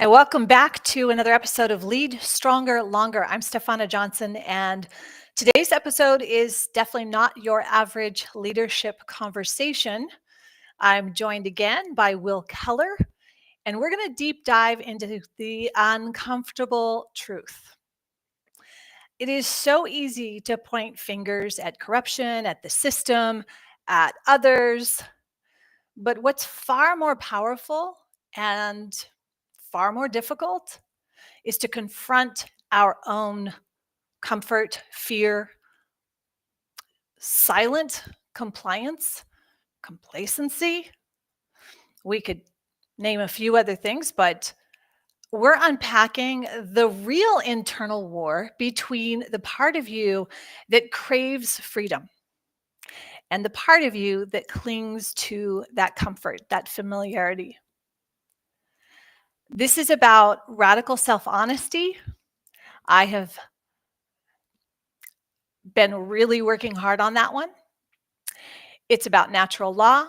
And welcome back to another episode of Lead Stronger Longer. I'm Stephana Johnson, and today's episode is definitely not your average leadership conversation. I'm joined again by Will Keller, and we're going to deep dive into the uncomfortable truth. It is so easy to point fingers at corruption, at the system, at others, but what's far more powerful and far more difficult is to confront our own comfort, fear, silent compliance, complacency. We could name a few other things, but we're unpacking the real internal war between the part of you that craves freedom and the part of you that clings to that comfort, that familiarity. This is about radical self-honesty. I have been really working hard on that one. It's about natural law,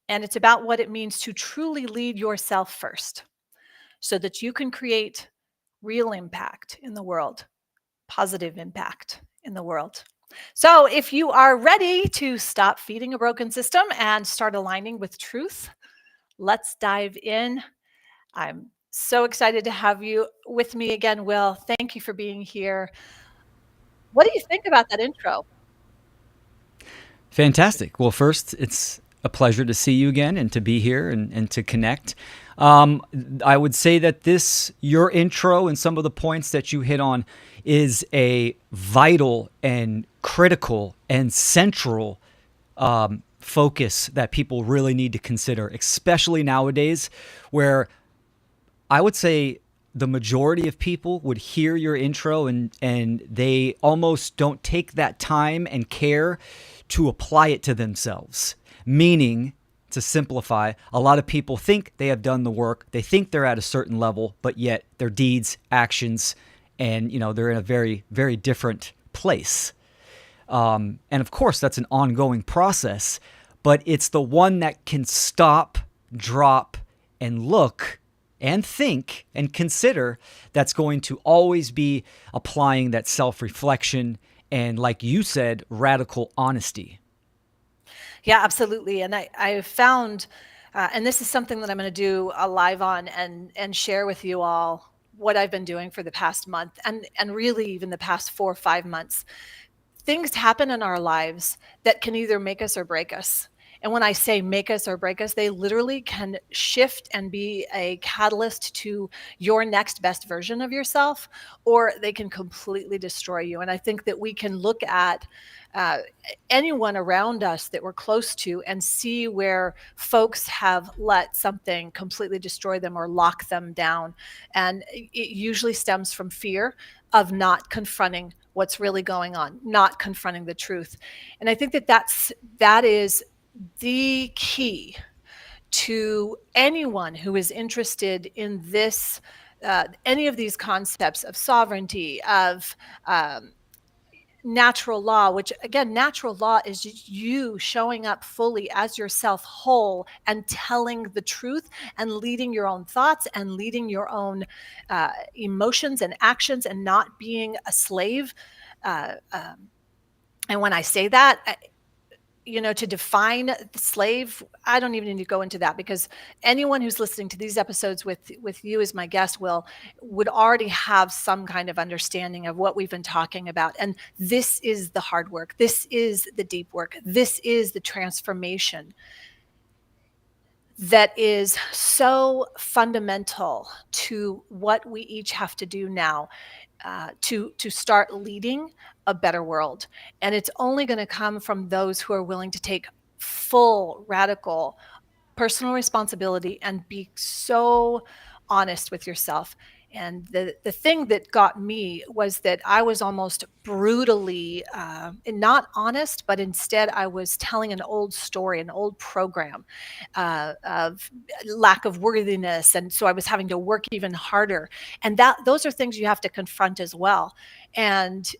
and it's about what it means to truly lead yourself first so that you can create real impact in the world, positive impact in the world. So if you are ready to stop feeding a broken system and start aligning with truth, let's dive in. I'm so excited to have you with me again, Will. Thank you for being here. What do you think about that intro? Fantastic. Well, first, it's a pleasure to see you again and to be here and to connect. I would say that your intro and some of the points that you hit on is a vital and critical and central focus that people really need to consider, especially nowadays, where I would say the majority of people would hear your intro and they almost don't take that time and care to apply it to themselves. Meaning, to simplify, a lot of people think they have done the work, they think they're at a certain level, but yet their deeds, actions, and they're in a very, very different place. And of course, that's an ongoing process, but it's the one that can stop, drop, and look and think and consider that's going to always be applying that self-reflection and, like you said, radical honesty. Yeah, absolutely. And I have found, and this is something that I'm going to do a live on and share with you all what I've been doing for the past month and really even the past 4 or 5 months. Things happen in our lives that can either make us or break us. And when I say make us or break us, they literally can shift and be a catalyst to your next best version of yourself, or they can completely destroy you. And I think that we can look at uh, anyone around us that we're close to and see where folks have let something completely destroy them or lock them down. And it usually stems from fear of not confronting what's really going on, not confronting the truth. And I think that that is the key to anyone who is interested in this, any of these concepts of sovereignty, of natural law, which again, natural law is you showing up fully as yourself whole and telling the truth and leading your own thoughts and leading your own emotions and actions and not being a slave. And when I say that, to define the slave, I don't even need to go into that because anyone who's listening to these episodes with you as my guest would already have some kind of understanding of what we've been talking about. And this is the hard work. This is the deep work. This is the transformation that is so fundamental to what we each have to do now to start leading a better world. And it's only going to come from those who are willing to take full, radical personal responsibility and be so honest with yourself. And the thing that got me was that I was almost brutally not honest, but instead I was telling an old story, an old program of lack of worthiness. And so I was having to work even harder. And those are things you have to confront as well. And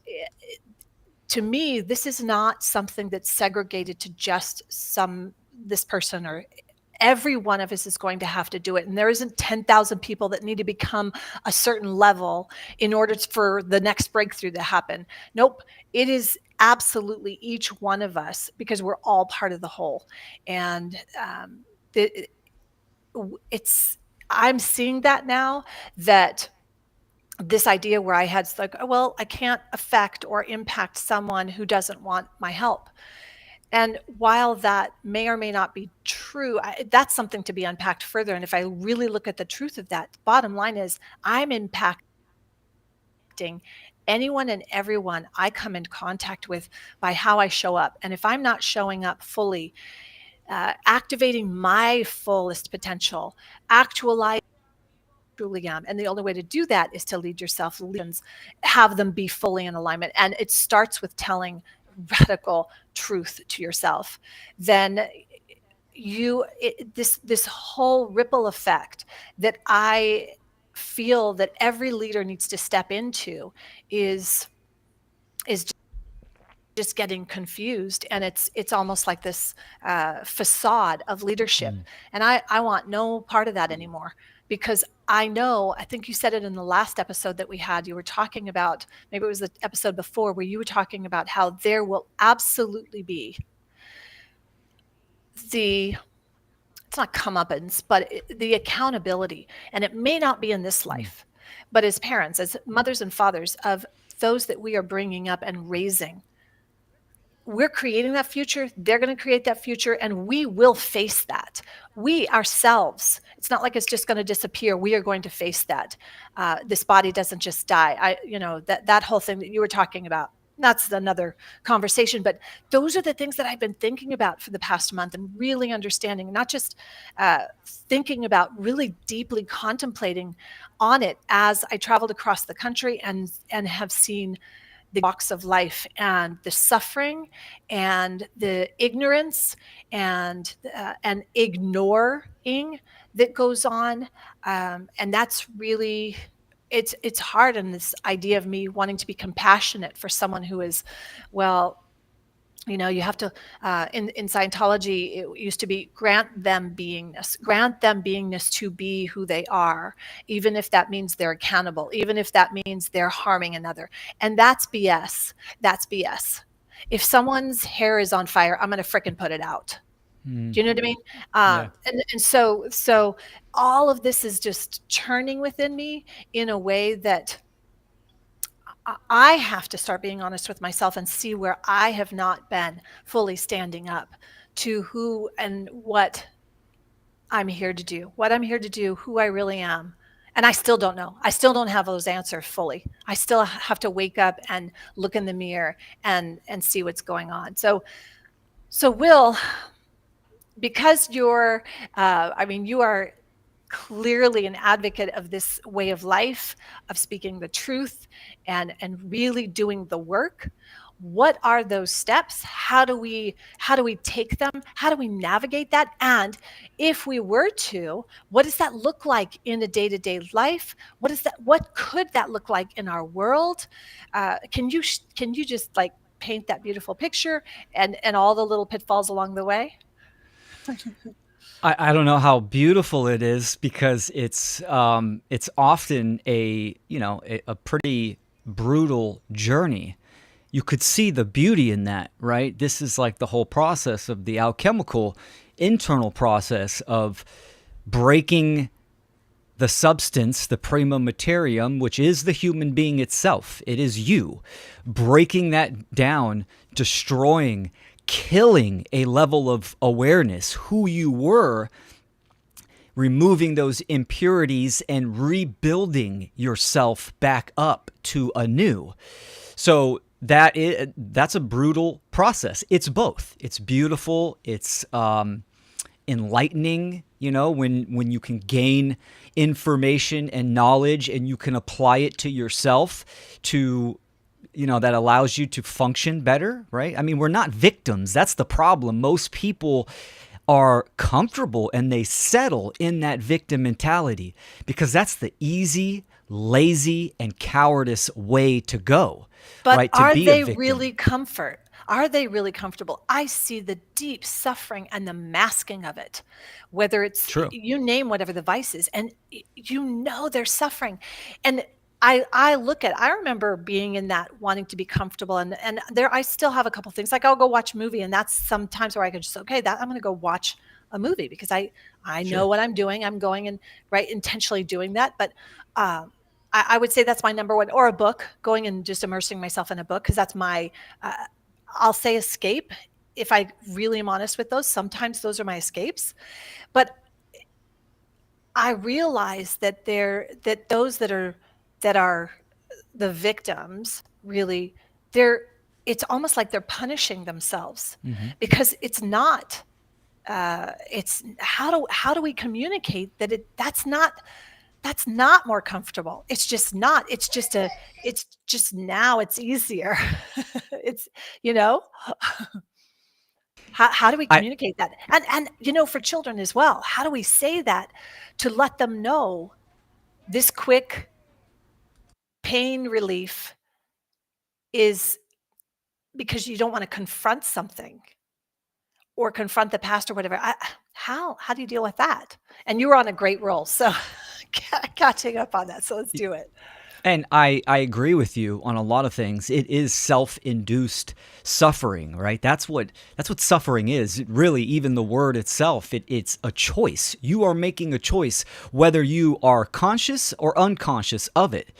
to me, this is not something that's segregated to just this person or Every one of us is going to have to do it. And there isn't 10,000 people that need to become a certain level in order for the next breakthrough to happen. Nope. It is absolutely each one of us, because we're all part of the whole. And I'm seeing that now, that this idea where I had like, oh, well, I can't affect or impact someone who doesn't want my help. And while that may or may not be true, that's something to be unpacked further. And if I really look at the truth of that, bottom line is I'm impacting anyone and everyone I come in contact with by how I show up. And if I'm not showing up fully, activating my fullest potential, actualizing truly am. And the only way to do that is to lead yourself, have them be fully in alignment. And it starts with telling radical truth to yourself. Then this whole ripple effect that I feel that every leader needs to step into is just getting confused, and it's almost like this facade of leadership. And I want no part of that anymore, because I think you said it in the last episode that we had. You were talking about, maybe it was the episode before, where you were talking about how there will absolutely be it's not comeuppance, but the accountability. And it may not be in this life, but as parents, as mothers and fathers of those that we are bringing up and raising, we're creating that future. They're going to create that future, and we will face that. We ourselves, it's not like it's just going to disappear. We are going to face that. This body doesn't just die. That whole thing that you were talking about, that's another conversation. But those are the things that I've been thinking about for the past month, and really understanding, not just thinking about, really deeply contemplating on it as I traveled across the country and have seen the walks of life, and the suffering and the ignorance and ignoring that goes on. And that's really, it's hard. And this idea of me wanting to be compassionate for someone who is, well, you have to, in Scientology, it used to be grant them beingness to be who they are, even if that means they're accountable, even if that means they're harming another. And that's BS. That's BS. If someone's hair is on fire, I'm going to frickin' put it out. Do you know what I mean? Yeah. And so all of this is just churning within me in a way that I have to start being honest with myself and see where I have not been fully standing up to who and what I'm here to do, who I really am. And I still don't know. I still don't have those answers fully. I still have to wake up and look in the mirror and see what's going on. So Will, because you are clearly an advocate of this way of life, of speaking the truth and really doing the work. What are those steps? How do we take them? How do we navigate that? And if we were to, what does that look like in a day-to-day life? What could that look like in our world? Can you just like paint that beautiful picture and all the little pitfalls along the way? I don't know how beautiful it is, because it's often a pretty brutal journey. You could see the beauty in that, right? This is like the whole process of the alchemical internal process of breaking the substance, the prima materium, which is the human being itself. It is you. Breaking that down, destroying, killing a level of awareness, who you were, removing those impurities and rebuilding yourself back up to anew. So that's a brutal process. It's both. It's beautiful. It's enlightening, when you can gain information and knowledge and you can apply it to yourself that allows you to function better, right? I mean, we're not victims. That's the problem. Most people are comfortable and they settle in that victim mentality because that's the easy, lazy, and cowardice way to go. But right? are they really comfort? Are they really comfortable? I see the deep suffering and the masking of it, whether it's, True. you name whatever the vice is, and they're suffering. And I look at, I remember being in that, wanting to be comfortable, and there, I still have a couple things, like I'll go watch a movie, and that's sometimes where I can just, okay, that I'm going to go watch a movie because I know Sure. what I'm doing. I'm going and, right, intentionally doing that. But I would say that's my number one, or a book, going and just immersing myself in a book, because that's my, uh, I'll say escape. If I really am honest with those, sometimes those are my escapes. But I realize that those that are the victims, really, they're, it's almost like they're punishing themselves, Hmm. because it's not, it's, how do we communicate that that's not more comfortable? It's just not. It's just, now it's easier. It's, you know, how do we I communicate that? And for children as well, how do we say that to let them know this quick pain relief is because you don't want to confront something or confront the past or whatever. How do you deal with that? And you were on a great roll, so catching up on that. So let's do it. And I agree with you on a lot of things. It is self-induced suffering, right? That's what suffering is. Really, even the word itself, it's a choice. You are making a choice whether you are conscious or unconscious of it.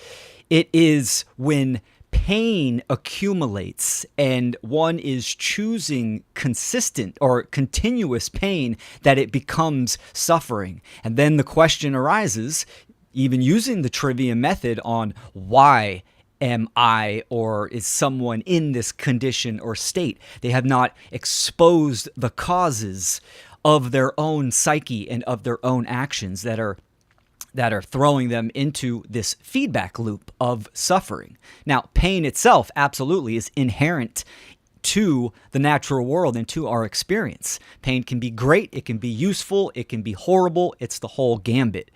It is when pain accumulates and one is choosing consistent or continuous pain that it becomes suffering. And then the question arises, even using the trivia method, on why am I or is someone in this condition or state? They have not exposed the causes of their own psyche and of their own actions that are throwing them into this feedback loop of suffering. Now, pain itself absolutely is inherent to the natural world and to our experience. Pain can be great, it can be useful, it can be horrible, it's the whole gambit.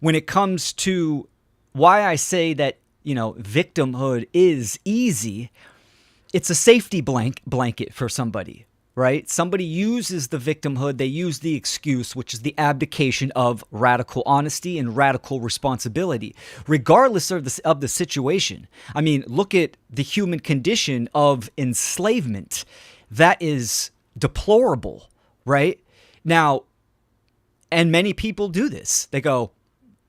When it comes to why I say that, victimhood is easy, it's a safety blanket for somebody, right? Somebody uses the victimhood, they use the excuse, which is the abdication of radical honesty and radical responsibility, regardless of the situation. I mean, look at the human condition of enslavement. That is deplorable, right? Now, and many people do this. They go,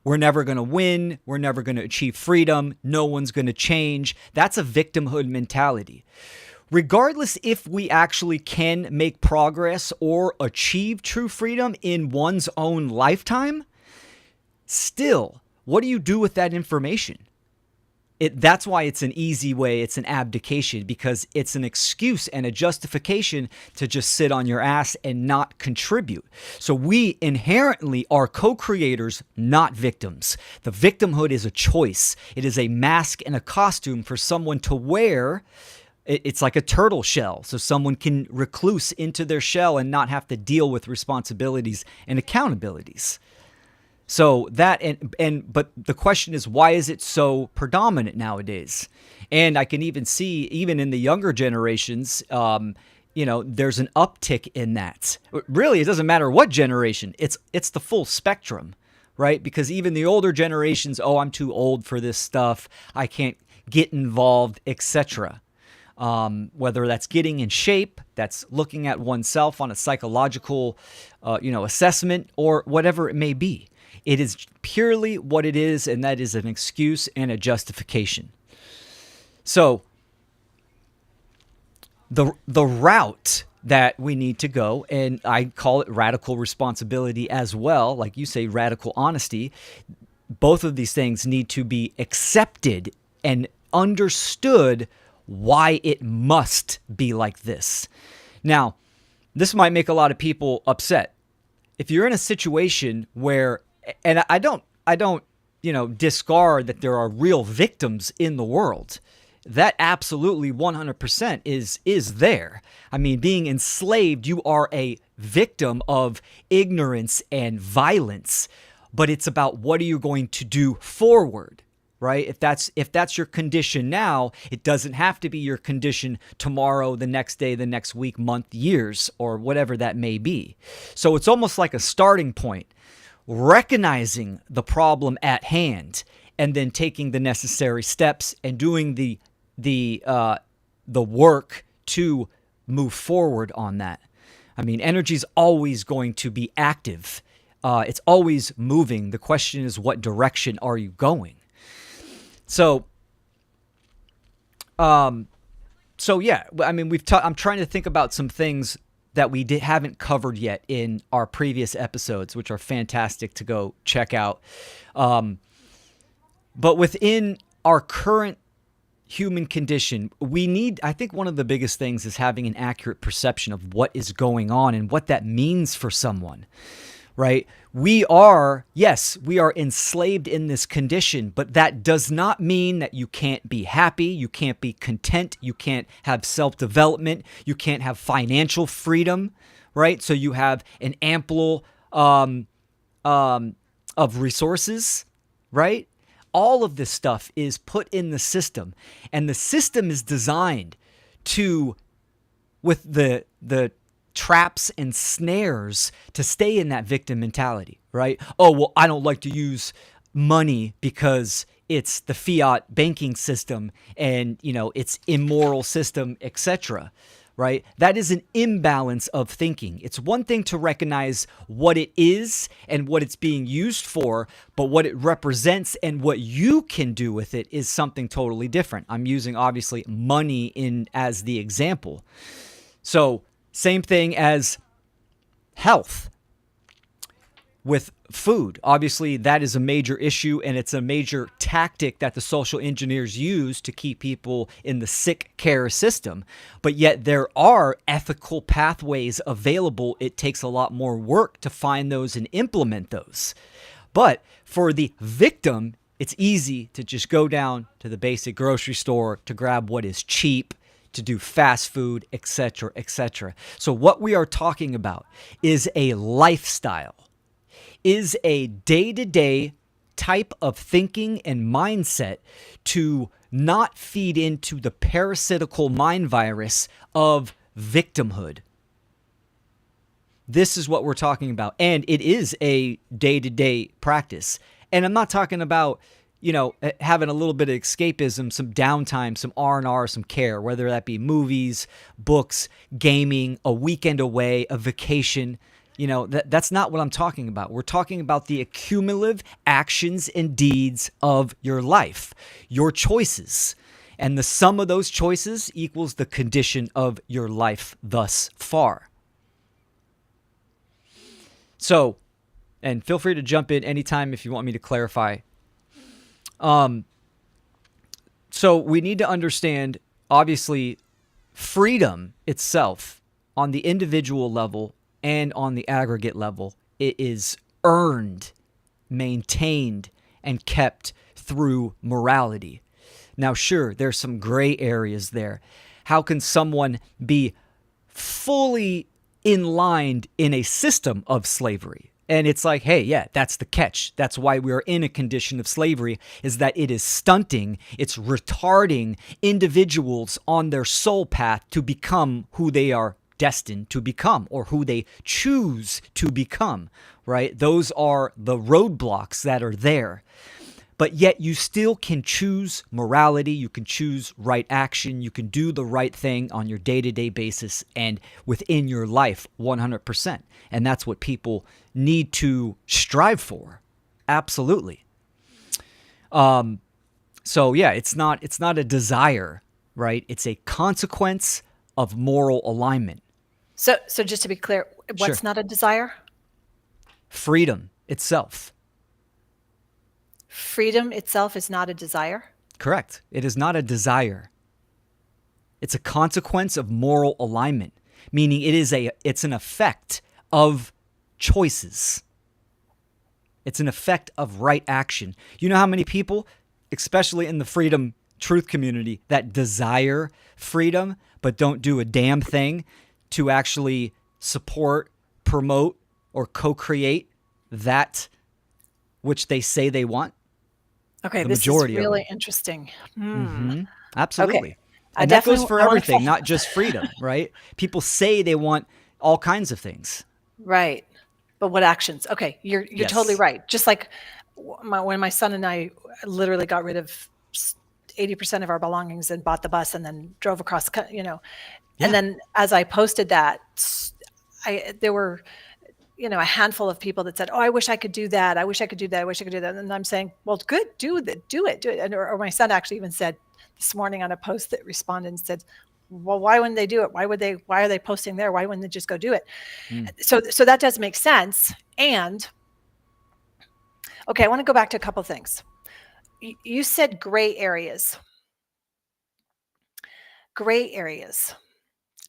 we're never going to win. We're never going to achieve freedom. No one's going to change. That's a victimhood mentality. Regardless if we actually can make progress or achieve true freedom in one's own lifetime, still, what do you do with that information? That's why it's an easy way. It's an abdication, because it's an excuse and a justification to just sit on your ass and not contribute. So we inherently are co-creators, not victims. The victimhood is a choice. It is a mask and a costume for someone to wear. It's like a turtle shell, so someone can recluse into their shell and not have to deal with responsibilities and accountabilities. So that, but the question is, why is it so predominant nowadays? And I can even see, even in the younger generations, there's an uptick in that. Really, it doesn't matter what generation. It's the full spectrum, right? Because even the older generations, oh, I'm too old for this stuff, I can't get involved, etc. Whether that's getting in shape, that's looking at oneself on a psychological, assessment, or whatever it may be. It is purely what it is, and that is an excuse and a justification. So the route that we need to go, and I call it radical responsibility as well, like you say, radical honesty, both of these things need to be accepted and understood why it must be like this. Now, this might make a lot of people upset. If you're in a situation where, and I don't, discard that there are real victims in the world. That absolutely 100% is there. I mean, being enslaved, you are a victim of ignorance and violence, but it's about what are you going to do forward. right? If that's your condition now, it doesn't have to be your condition tomorrow, the next day, the next week, month, years, or whatever that may be. So it's almost like a starting point, recognizing the problem at hand, and then taking the necessary steps and doing the work to move forward on that. I mean, energy is always going to be active. It's always moving. The question is, what direction are you going? So yeah, I mean, I'm trying to think about some things that we haven't covered yet in our previous episodes, which are fantastic to go check out. But within our current human condition, I think one of the biggest things is having an accurate perception of what is going on and what that means for someone. Right? We are enslaved in this condition, but that does not mean that you can't be happy, you can't be content, you can't have self-development, you can't have financial freedom, right? So you have an ample of resources, right? All of this stuff is put in the system, and the system is designed with the traps and snares to stay in that victim mentality, right? Oh, well, I don't like to use money because it's the fiat banking system and, it's immoral system, etc., right? That is an imbalance of thinking. It's one thing to recognize what it is and what it's being used for, but what it represents and what you can do with it is something totally different. I'm using, obviously, money as the example. So, same thing as health with food. Obviously, that is a major issue, and it's a major tactic that the social engineers use to keep people in the sick care system. But yet there are ethical pathways available. It takes a lot more work to find those and implement those. But for the victim, it's easy to just go down to the basic grocery store to grab what is cheap, to do fast food, etc., etc. So what we are talking about is a lifestyle, is a day-to-day type of thinking and mindset to not feed into the parasitical mind virus of victimhood. This is what we're talking about, and it is a day-to-day practice. And I'm not talking about having a little bit of escapism, some downtime, some R&R, some care, whether that be movies, books, gaming, a weekend away, a vacation. That's not what I'm talking about. We're talking about the accumulative actions and deeds of your life, your choices. And the sum of those choices equals the condition of your life thus far. So, and feel free to jump in anytime if you want me to clarify. So we need to understand, obviously, freedom itself on the individual level and on the aggregate level. It is earned, maintained, and kept through morality. Now, sure, there's some gray areas there. How can someone be fully inlined in a system of slavery? And it's like, hey, yeah, that's the catch. That's why we are in a condition of slavery, is that it is stunting, it's retarding individuals on their soul path to become who they are destined to become or who they choose to become, right? Those are the roadblocks that are there. But yet you still can choose morality, you can choose right action, you can do the right thing on your day-to-day basis and within your life 100%. And that's what people need to strive for. Absolutely. So yeah, it's not a desire, right? It's a consequence of moral alignment. So just to be clear, what's Sure. not a desire? Freedom itself. Freedom itself is not a desire? Correct. It is not a desire. It's a consequence of moral alignment, meaning it's an effect of choices. It's an effect of right action. You know how many people, especially in the freedom truth community, that desire freedom but don't do a damn thing to actually support, promote, or co-create that which they say they want? Okay, the this is majority of really them. interesting. Okay. Absolutely. I And that goes definitely for I want to everything, not just freedom, right? People say they want all kinds of things. right. But what actions? Okay, you're totally Yes. right. Just like when my son and I literally got rid of 80% of our belongings and bought the bus and then drove across, and Yeah. then as I posted that, there were a handful of people that said, "Oh, I wish I could do that. I wish I could do that. I wish I could do that." And I'm saying, "Well, good, do that, do it, do it." And or my son actually even said this morning on a post that responded and said, "Well, why wouldn't they do it? Why would they? Why are they posting there? Why wouldn't they just go do it?" Mm. So that does make sense. And okay, I want to go back to a couple things. You said gray areas. Gray areas.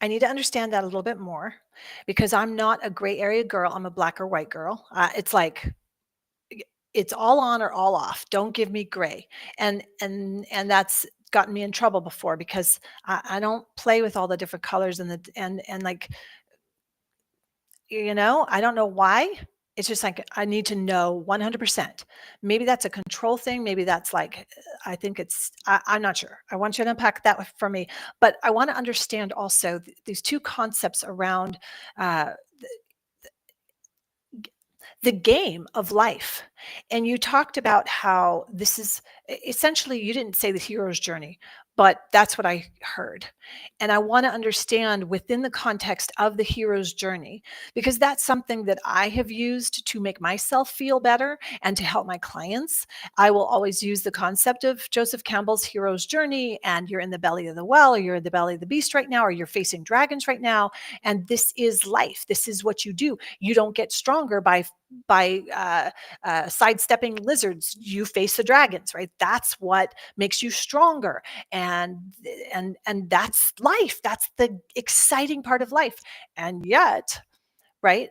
I need to understand that a little bit more because I'm not a gray area girl. I'm a black or white girl. It's like it's all on or all off. Don't give me gray. And that's gotten me in trouble before because I don't play with all the different colors and like I don't know why. It's just like I need to know 100%. Maybe that's a control thing. Maybe that's like I think I'm not sure. I want you to unpack that for me, but I want to understand also these two concepts around uh, the game of life. And you talked about how this is essentially, you didn't say the hero's journey, but that's what I heard. And I want to understand within the context of the hero's journey, because that's something that I have used to make myself feel better and to help my clients. I will always use the concept of Joseph Campbell's hero's journey, and you're in the belly of the well, or you're in the belly of the beast right now, or you're facing dragons right now. And this is life. This is what you do. You don't get stronger by sidestepping lizards. You face the dragons, right? That's what makes you stronger, and that's life. That's the exciting part of life. And yet, right?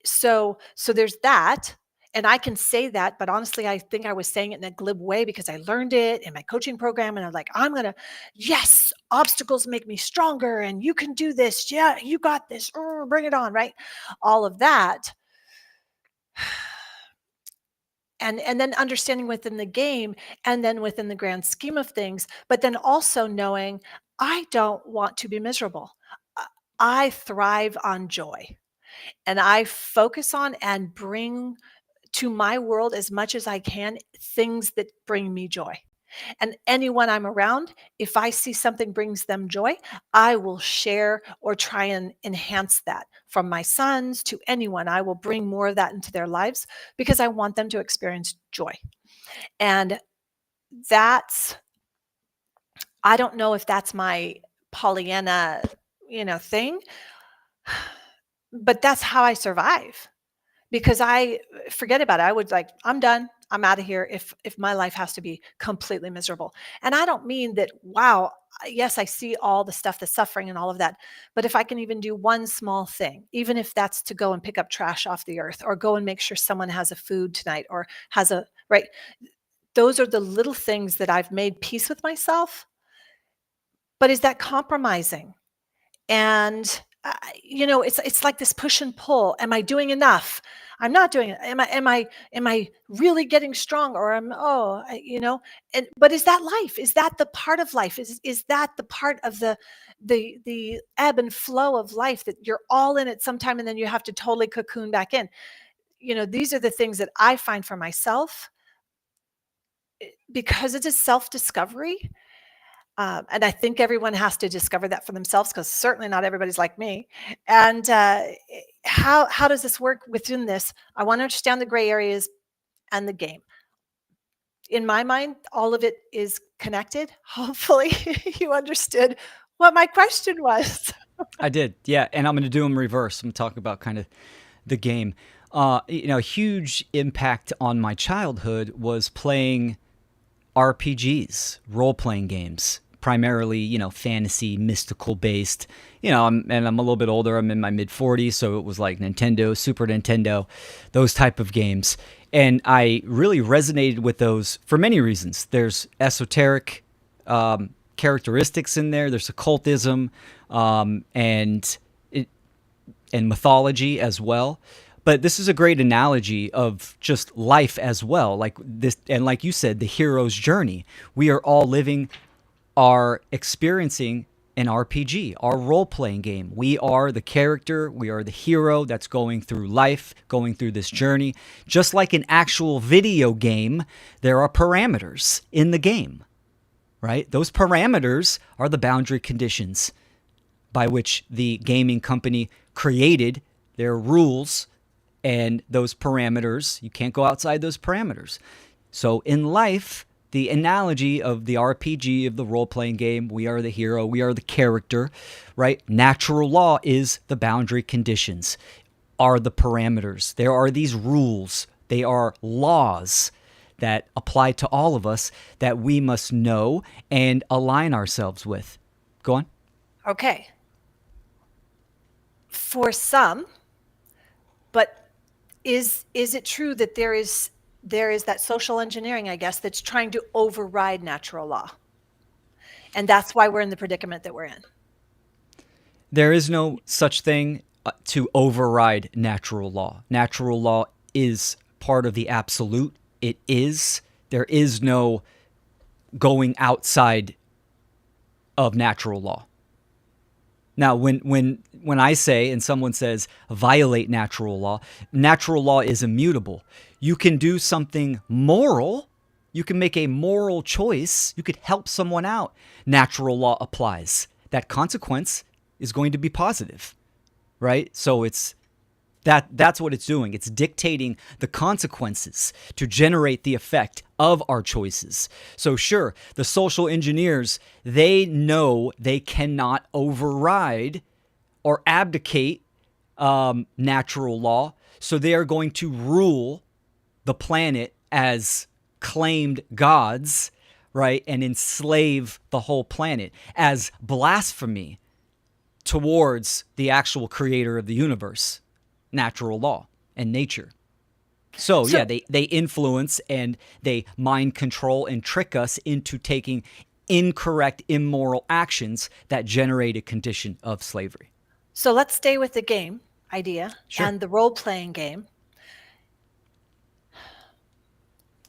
So there's that. And I can say that, but honestly, I think I was saying it in a glib way because I learned it in my coaching program. And I'm like, yes, obstacles make me stronger and you can do this. Yeah, you got this. Bring it on, right? All of that. And then understanding within the game and then within the grand scheme of things, but then also knowing I don't want to be miserable. Uh, I thrive on joy and I focus on and bring to my world as much as I can things that bring me joy. And anyone I'm around, if I see something brings them joy, I will share or try and enhance that. From my sons to anyone, I will bring more of that into their lives because I want them to experience joy. And that's, I don't know if that's my Pollyanna, thing, but that's how I survive because I forget about it. I would like, I'm done. I'm out of here if my life has to be completely miserable. And I don't mean that, wow, yes, I see all the stuff, the suffering and all of that. But if I can even do one small thing, even if that's to go and pick up trash off the earth or go and make sure someone has a food tonight or has a right, those are the little things that I've made peace with myself. But is that compromising? And it's like this push and pull. Am I doing enough? I'm not doing it. Am I really getting strong? Or and but is that life? Is that the part of life? Is that the part of the ebb and flow of life that you're all in at some time and then you have to totally cocoon back in? These are the things that I find for myself because it is self-discovery. And I think everyone has to discover that for themselves because certainly not everybody's like me. And how does this work within this? I want to understand the gray areas and the game. In my mind, all of it is connected. Hopefully, you understood what my question was. I did. Yeah. And I'm going to do them reverse. I'm talking about kind of the game. A huge impact on my childhood was playing RPGs, role playing games, primarily, fantasy, mystical based. I'm a little bit older. I'm in my mid 40s, so it was like Nintendo, Super Nintendo, those type of games. And I really resonated with those for many reasons. There's esoteric characteristics in there. There's occultism and mythology as well. But this is a great analogy of just life as well. Like this, and like you said, the hero's journey. We are all living, are experiencing an RPG, our role-playing game. We are the character, we are the hero that's going through life, going through this journey. Just like an actual video game, there are parameters in the game, right? Those parameters are the boundary conditions by which the gaming company created their rules, and those parameters, you can't go outside those parameters. So in life, the analogy of the RPG, of the role-playing game, we are the hero, we are the character, right? Natural law is the boundary conditions, are the parameters. There are these rules. They are laws that apply to all of us that we must know and align ourselves with. Go on. Okay. For some, but is it true that there is that social engineering, I guess, that's trying to override natural law? And that's why we're in the predicament that we're in. There is no such thing to override natural law. Natural law is part of the absolute. It is. There is no going outside of natural law. Now, when I say, and someone says, violate natural law is immutable. You can do something moral. You can make a moral choice. You could help someone out. Natural law applies. That consequence is going to be positive, right? So that's what it's doing. It's dictating the consequences to generate the effect of our choices. So sure, the social engineers, they know they cannot override or abdicate natural law. So they are going to rule the planet as claimed gods, right? And enslave the whole planet as blasphemy towards the actual creator of the universe, natural law and nature. So yeah, they influence and they mind control and trick us into taking incorrect, immoral actions that generate a condition of slavery. So let's stay with the game idea. Sure. And the role-playing game.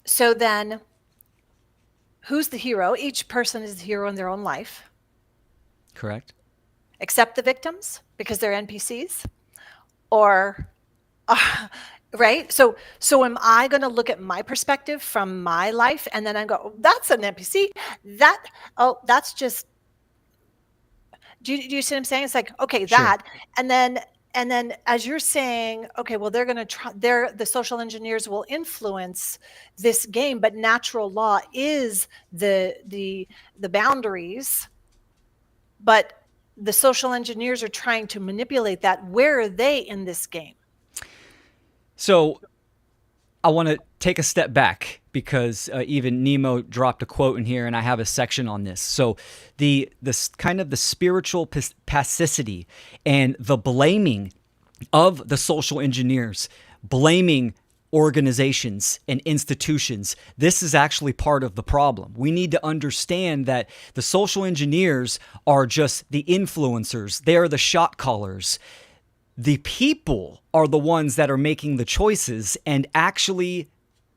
So then, who's the hero? Each person is the hero in their own life. Correct. Except the victims, because they're NPCs? Or, right? So am I going to look at my perspective from my life and then I go, oh, that's an NPC. That's just, do you see what I'm saying? It's like, okay, Sure. that. And then as you're saying, okay, well, they're going to try, the social engineers will influence this game, but natural law is the boundaries, but the social engineers are trying to manipulate that. Where are they in this game? So I want to take a step back because even Nemo dropped a quote in here, and I have a section on this. So the kind of the spiritual passivity and the blaming of the social engineers, blaming organizations and institutions, this is actually part of the problem. We need to understand that the social engineers are just the influencers. They are the shot callers. The people are the ones that are making the choices and actually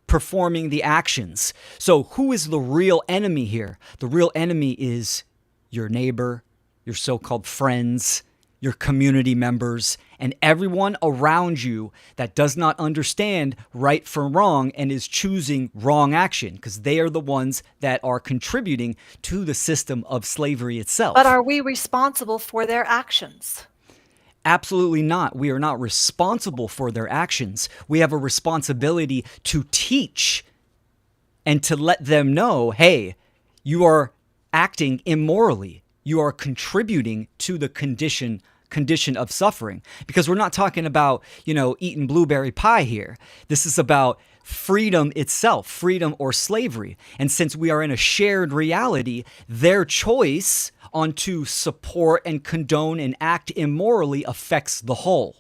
performing the actions. So who is the real enemy here? The real enemy is your neighbor, your so-called friends, your community members, and everyone around you that does not understand right from wrong and is choosing wrong action, because they are the ones that are contributing to the system of slavery itself. But are we responsible for their actions? Absolutely not. We are not responsible for their actions. We have a responsibility to teach and to let them know, hey, you are acting immorally. You are contributing to the condition of suffering, because we're not talking about, eating blueberry pie here. This is about freedom itself, freedom or slavery. And since we are in a shared reality, their choice on to support and condone and act immorally affects the whole.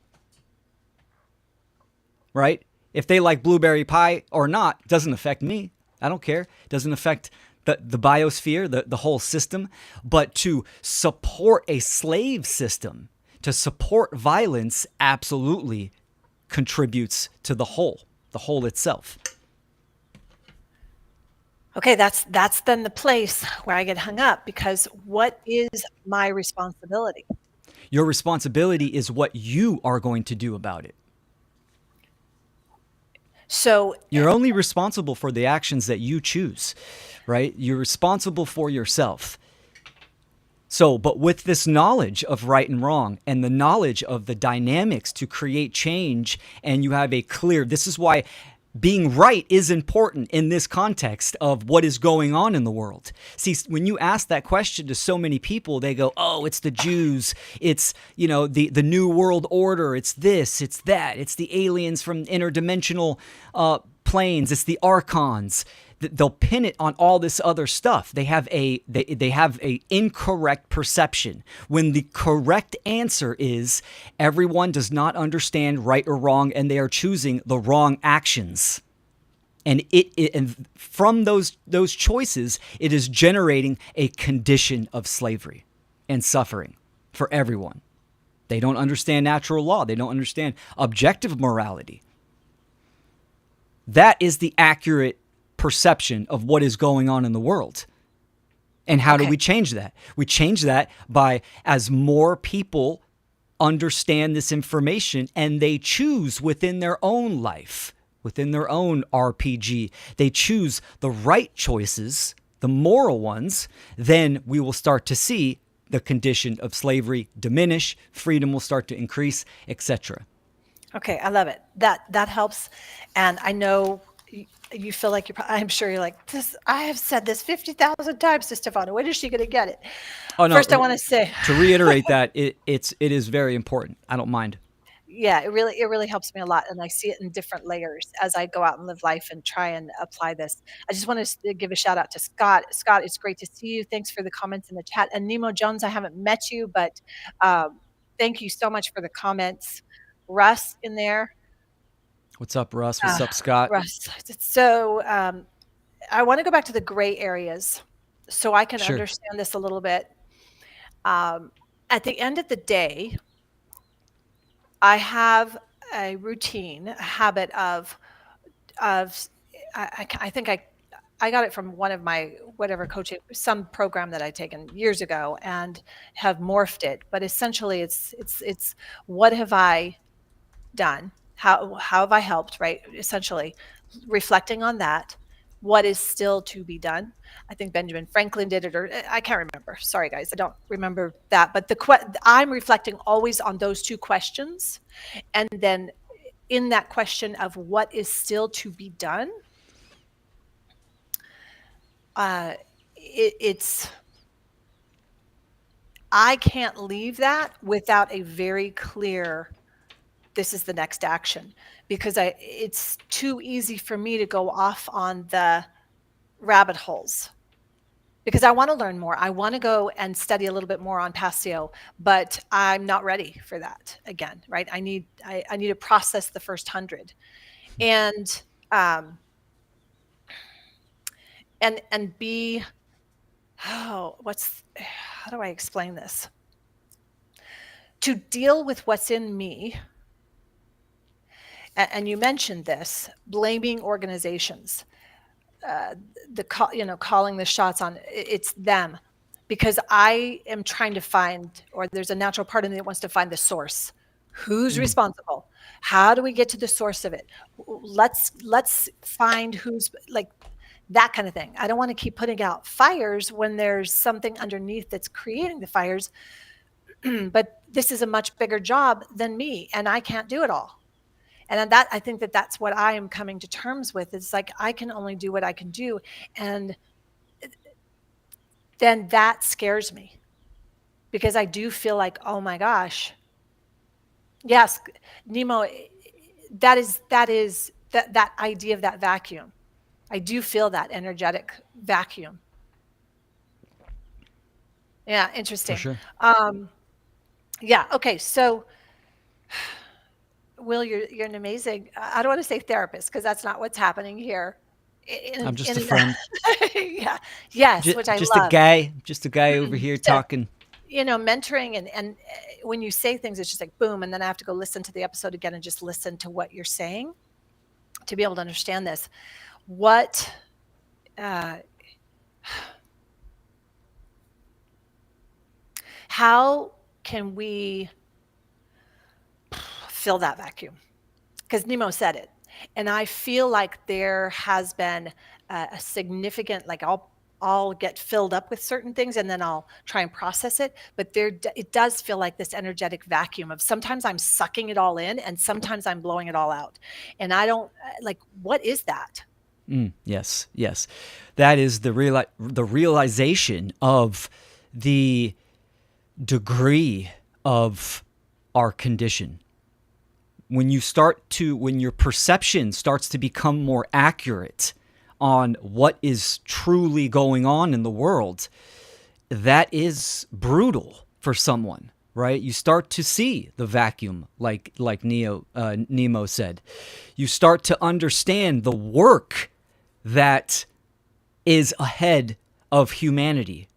Right? If they like blueberry pie or not, doesn't affect me. I don't care. Doesn't affect the biosphere, the whole system. But to support a slave system, to support violence, absolutely contributes to the whole itself. Okay, that's then the place where I get hung up, because what is my responsibility? Your responsibility is what you are going to do about it. So You're only responsible for the actions that you choose, right? You're responsible for yourself. So, but with this knowledge of right and wrong and the knowledge of the dynamics to create change, and you have a clear, this is why being right is important in this context of what is going on in the world. See, when you ask that question to so many people, they go, oh, it's the Jews, it's, the New World Order, it's this, it's that, it's the aliens from interdimensional planes, it's the archons. They'll pin it on all this other stuff. They have a incorrect perception, when the correct answer is everyone does not understand right or wrong, and they are choosing the wrong actions. And and from those choices, it is generating a condition of slavery and suffering for everyone. They don't understand natural law. They don't understand objective morality. That is the accurate perception of what is going on in the world. And how do we change that? We change that by, as more people understand this information and they choose within their own life, within their own RPG, they choose the right choices, the moral ones, then we will start to see the condition of slavery diminish, freedom will start to increase, etc. Okay, I love it. That helps. And I know you feel like I'm sure you're like, this, I have said this 50,000 times to Stephana. When is she going to get it? Oh, no. First, I want to say, to reiterate that it is very important. I don't mind. Yeah, it really helps me a lot. And I see it in different layers as I go out and live life and try and apply this. I just want to give a shout out to Scott. Scott, it's great to see you. Thanks for the comments in the chat. And Nemo Jones, I haven't met you, but thank you so much for the comments. Russ in there. What's up, Russ? What's up, Scott? Russ. So I want to go back to the gray areas so I can understand this a little bit. At the end of the day, I have a routine, a habit of I think I got it from one of my whatever coaching, some program that I'd taken years ago, and have morphed it. But essentially, it's what have I done? How have I helped? Right? Essentially, reflecting on that. What is still to be done? I think Benjamin Franklin did it, or I can't remember. Sorry, guys, I don't remember that. But I'm reflecting always on those two questions, and then in that question of what is still to be done, it's I can't leave that without a very clear, this is the next action, because it's too easy for me to go off on the rabbit holes, because I want to learn more. I want to go and study a little bit more on Passio, but I'm not ready for that again, right? I need to process the first 100, and be, how do I explain this? To deal with what's in me. And you mentioned this, blaming organizations, calling the shots on it's them, because I am trying to find, or there's a natural part of me that wants to find the source. Who's responsible? How do we get to the source of it? Let's find who's, like, that kind of thing. I don't want to keep putting out fires when there's something underneath that's creating the fires. But this is a much bigger job than me, and I can't do it all. And that, I think that's what I am coming to terms with. It's like, I can only do what I can do. And then that scares me, because I do feel like, oh my gosh, yes, Nemo, that idea of that vacuum. I do feel that energetic vacuum. Yeah, interesting. For sure. Yeah. Okay. So, Will, you're an amazing, I don't want to say therapist, because that's not what's happening here. I'm just a friend. Yeah. Yes, which I just love. a guy over here talking. mentoring and when you say things, it's just like boom, and then I have to go listen to the episode again and just listen to what you're saying to be able to understand this. What how can we fill that vacuum? Because Nemo said it, and I feel like there has been a significant, like I'll get filled up with certain things and then I'll try and process it. But it does feel like this energetic vacuum of sometimes I'm sucking it all in and sometimes I'm blowing it all out. And I don't like, what is that? Yes, yes. That is the realization of the degree of our condition. When your perception starts to become more accurate on what is truly going on in the world, that is brutal for someone, right? You start to see the vacuum, like Nemo said. You start to understand the work that is ahead of humanity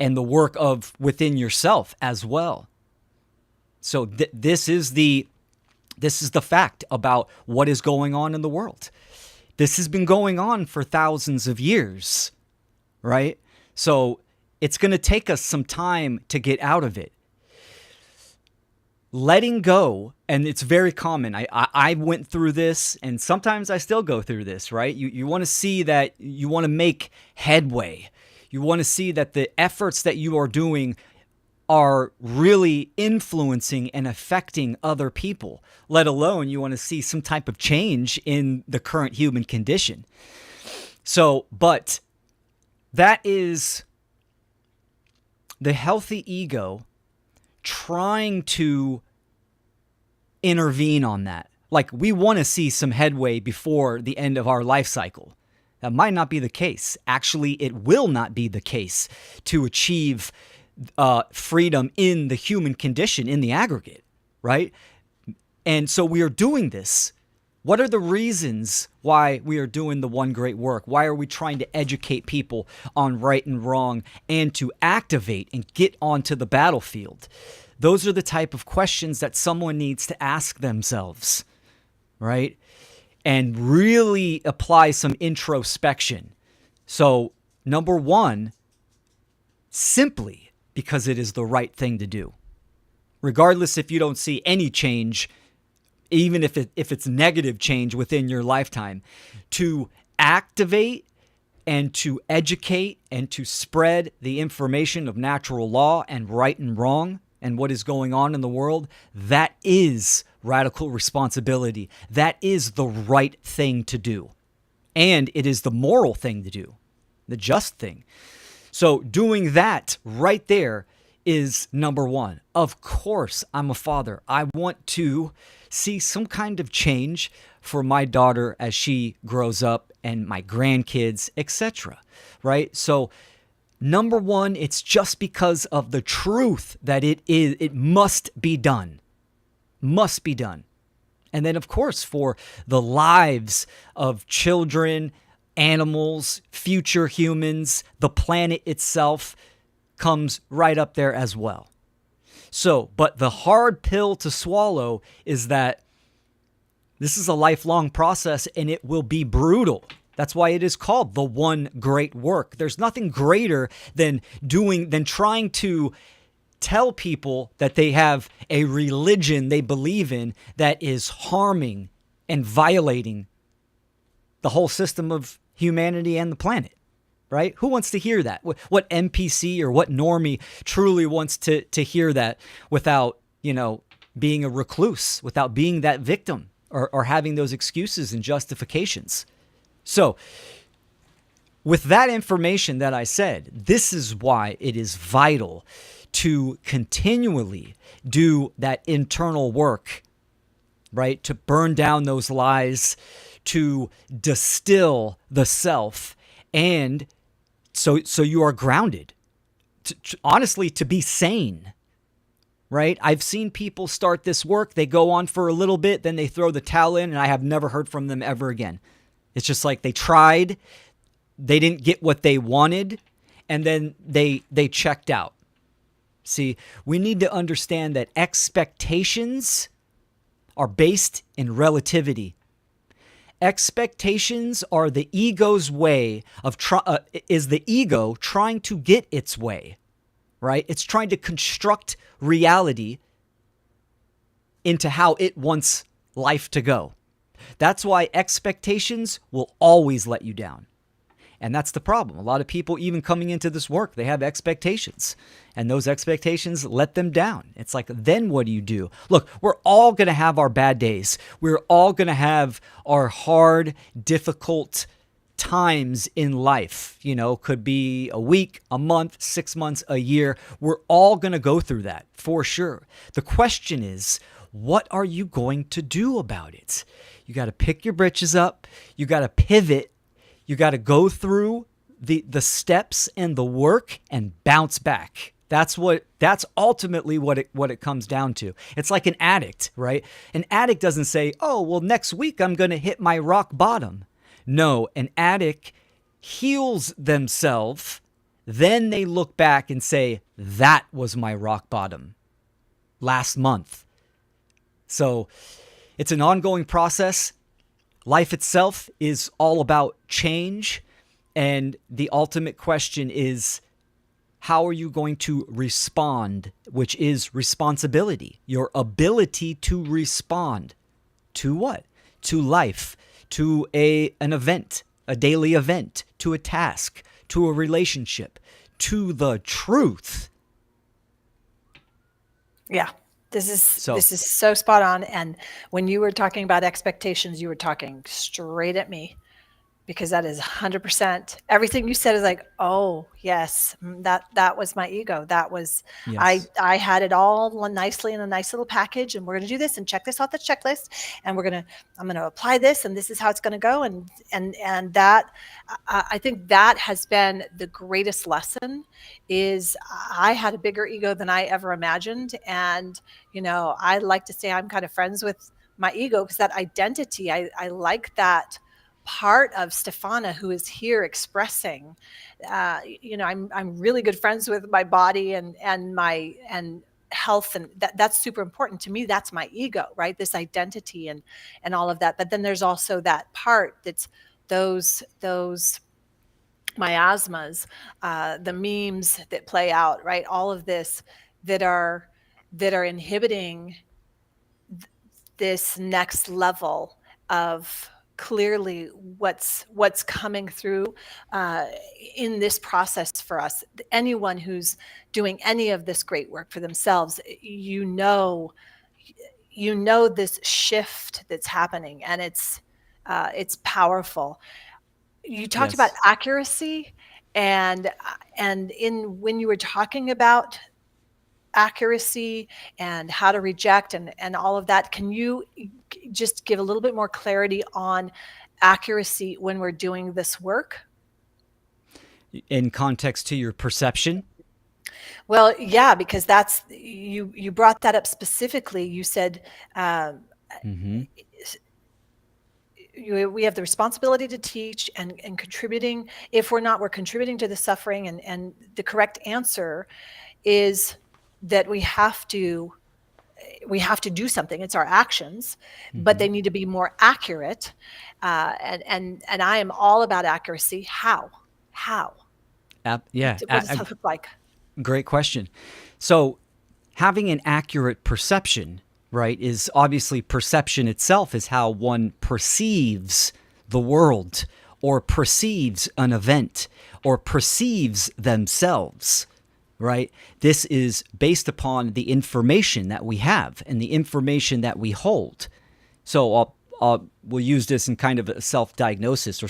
and the work of within yourself as well. So this is the fact about what is going on in the world. This has been going on for thousands of years, right? So it's going to take us some time to get out of it. Letting go, and it's very common. I went through this, and sometimes I still go through this, right? You want to see that you want to make headway. You want to see that the efforts that you are doing are really influencing and affecting other people, let alone you want to see some type of change in the current human condition. So, but that is the healthy ego trying to intervene on that. Like, we want to see some headway before the end of our life cycle. That might not be the case. Actually, it will not be the case to achieve freedom in the human condition in the aggregate, right? And so we are doing this. What are the reasons why we are doing the one great work? Why are we trying to educate people on right and wrong and to activate and get onto the battlefield? Those are the type of questions that someone needs to ask themselves, right? And really apply some introspection. So, number one, simply because it is the right thing to do. Regardless if you don't see any change, even if it's negative change within your lifetime, to activate and to educate and to spread the information of natural law and right and wrong and what is going on in the world, that is radical responsibility. That is the right thing to do. And it is the moral thing to do, the just thing. So doing that right there is number one. Of course, I'm a father. I want to see some kind of change for my daughter as she grows up and my grandkids, etc. Right? So number one, it's just because of the truth that it must be done. Must be done. And then, of course, for the lives of children, animals, future humans, the planet itself comes right up there as well. So, but the hard pill to swallow is that this is a lifelong process and it will be brutal. That's why it is called the one great work. There's nothing greater than trying to tell people that they have a religion they believe in that is harming and violating the whole system of humanity and the planet, right? Who wants to hear that? What NPC or what normie truly wants to hear that without, being a recluse, without being that victim or having those excuses and justifications? So with that information that I said, this is why it is vital to continually do that internal work, right? To burn down those lies, to distill the self, and so you are grounded. Honestly, to be sane, right? I've seen people start this work, they go on for a little bit, then they throw the towel in, and I have never heard from them ever again. It's just like they tried, they didn't get what they wanted, and then they checked out. See, we need to understand that expectations are based in relativity. Expectations are the ego's way of is the ego trying to get its way, right? It's trying to construct reality into how it wants life to go. That's why expectations will always let you down. And that's the problem. A lot of people, even coming into this work, they have expectations. And those expectations let them down. It's like, then what do you do? Look, we're all going to have our bad days. We're all going to have our hard, difficult times in life. You know, could be a week, a month, 6 months, a year. We're all going to go through that for sure. The question is, what are you going to do about it? You got to pick your britches up. You got to pivot. You got to go through the steps and the work and bounce back. That's ultimately what it comes down to. It's like an addict, right? An addict doesn't say, "Oh, well, next week I'm going to hit my rock bottom." No, an addict heals themselves, then they look back and say, "That was my rock bottom last month." So, it's an ongoing process. Life itself is all about change, and the ultimate question is, how are you going to respond, which is responsibility, your ability to respond to what? To life, to an event, a daily event, to a task, to a relationship, to the truth. Yeah. This is so spot on. And when you were talking about expectations, you were talking straight at me, because that is 100%. Everything you said is like, oh yes, that was my ego. That was, Yes. I had it all nicely in a nice little package, and we're going to do this and check this off the checklist, and I'm going to apply this, and this is how it's going to go. And that, I think that has been the greatest lesson. Is I had a bigger ego than I ever imagined. And, you know, I like to say I'm kind of friends with my ego, because that identity, I like that part of Stephana who is here expressing, you know, I'm really good friends with my body and health, and that's super important to me. That's my ego, right? This identity and all of that. But then there's also that part that's those miasmas, the memes that play out, right? All of this that are inhibiting this next level of clearly what's coming through in this process for us. Anyone who's doing any of this great work for themselves, you know this shift that's happening, and it's powerful. You talked about accuracy, and when you were talking about accuracy and how to reject and all of that, can you just give a little bit more clarity on accuracy when we're doing this work? In context to your perception? Well, yeah, because that's, you brought that up specifically. You said we have the responsibility to teach and contributing. If we're contributing to the suffering, and the correct answer is that we have to do something. It's our actions, but they need to be more accurate. And I am all about accuracy. How? What does that look like? Great question. So having an accurate perception, right, is obviously perception itself is how one perceives the world, or perceives an event, or perceives themselves. Right? This is based upon the information that we have and the information that we hold. So we'll use this in kind of a self-diagnosis, or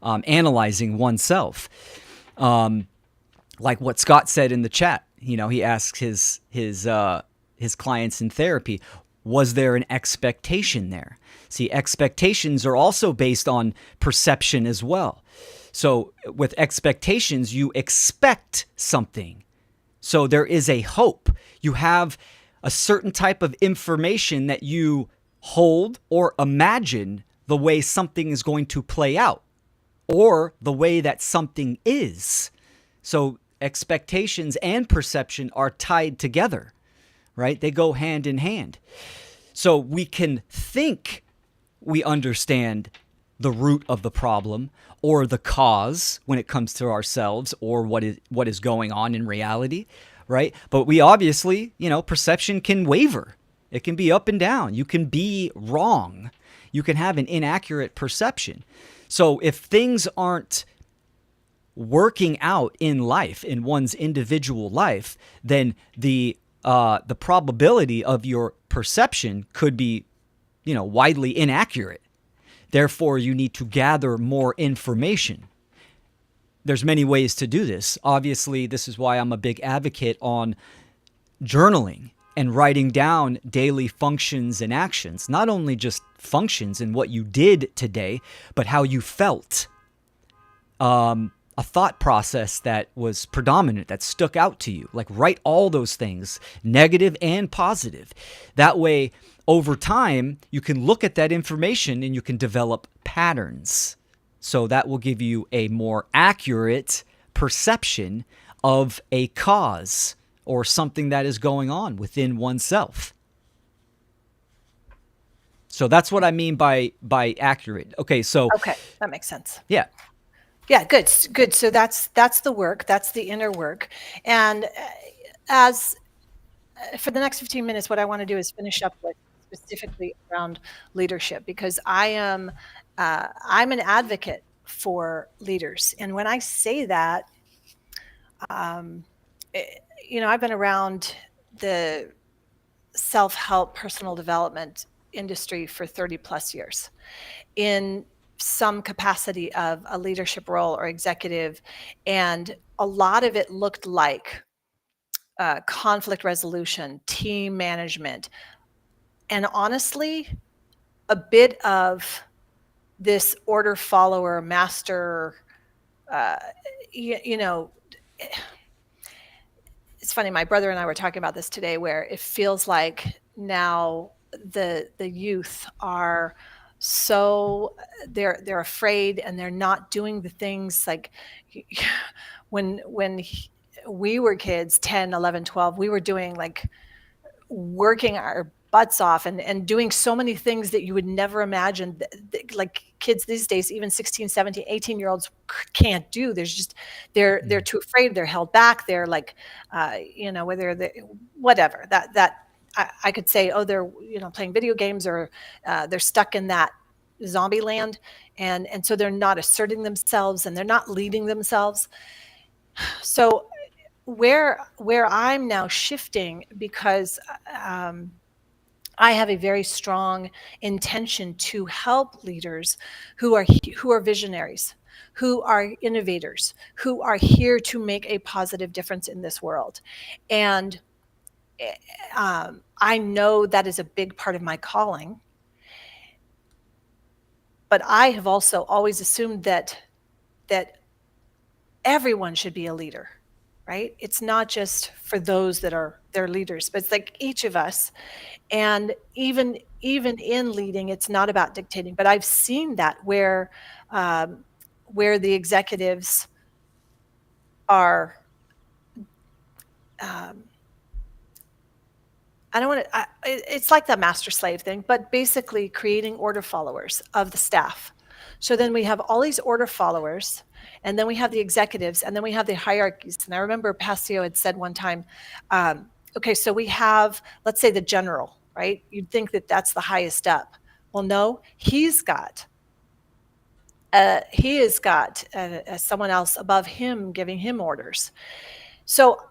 analyzing oneself. Like what Scott said in the chat, you know, he asks his clients in therapy, was there an expectation there? See, expectations are also based on perception as well. So with expectations, you expect something. So there is a hope. You have a certain type of information that you hold or imagine the way something is going to play out, or the way that something is. So expectations and perception are tied together, right? They go hand in hand. So we can think we understand the root of the problem or the cause when it comes to ourselves or what is going on in reality, right? But we obviously, perception can waver. It can be up and down. You can be wrong. You can have an inaccurate perception. So if things aren't working out in life, in one's individual life, then the probability of your perception could be, widely inaccurate. Therefore, you need to gather more information. There's many ways to do this. Obviously, this is why I'm a big advocate on journaling and writing down daily functions and actions. Not only just functions and what you did today, but how you felt. A thought process that was predominant, that stuck out to you. Like, write all those things, negative and positive. That way, over time, you can look at that information and you can develop patterns. So that will give you a more accurate perception of a cause or something that is going on within oneself. So that's what I mean by accurate. Okay, so Okay, that makes sense. yeah. Yeah, good, good. So that's the work. That's the inner work. And as for the next 15 minutes, what I want to do is finish up with specifically around leadership, because I'm an advocate for leaders. And when I say that, I've been around the self-help personal development industry for 30 plus years in some capacity of a leadership role or executive. And a lot of it looked like conflict resolution, team management, and honestly, a bit of this order follower, master, it's funny, my brother and I were talking about this today, where it feels like now the youth are so they're afraid, and they're not doing the things like when we were kids, 10, 11, 12, we were doing like working our butts off and doing so many things that you would never imagine like kids these days, even 16, 17, 18-year-olds can't do. There's just they're too afraid, they're held back, they're like whether they whatever that I could say, oh, they're playing video games, or they're stuck in that zombie land, and so they're not asserting themselves, and they're not leading themselves. So where I'm now shifting, because I have a very strong intention to help leaders who are visionaries, who are innovators, who are here to make a positive difference in this world. And I know that is a big part of my calling. But I have also always assumed that everyone should be a leader, right? It's not just for those that are their leaders, but it's like each of us. And even in leading, it's not about dictating. But I've seen that where the executives are I don't want to, it's like the master slave thing, but basically creating order followers of the staff. So then we have all these order followers, and then we have the executives, and then we have the hierarchies. And I remember Passio had said one time, okay, so we have, let's say, the general, right? You'd think that that's the highest up. Well, no, he's got someone else above him giving him orders. So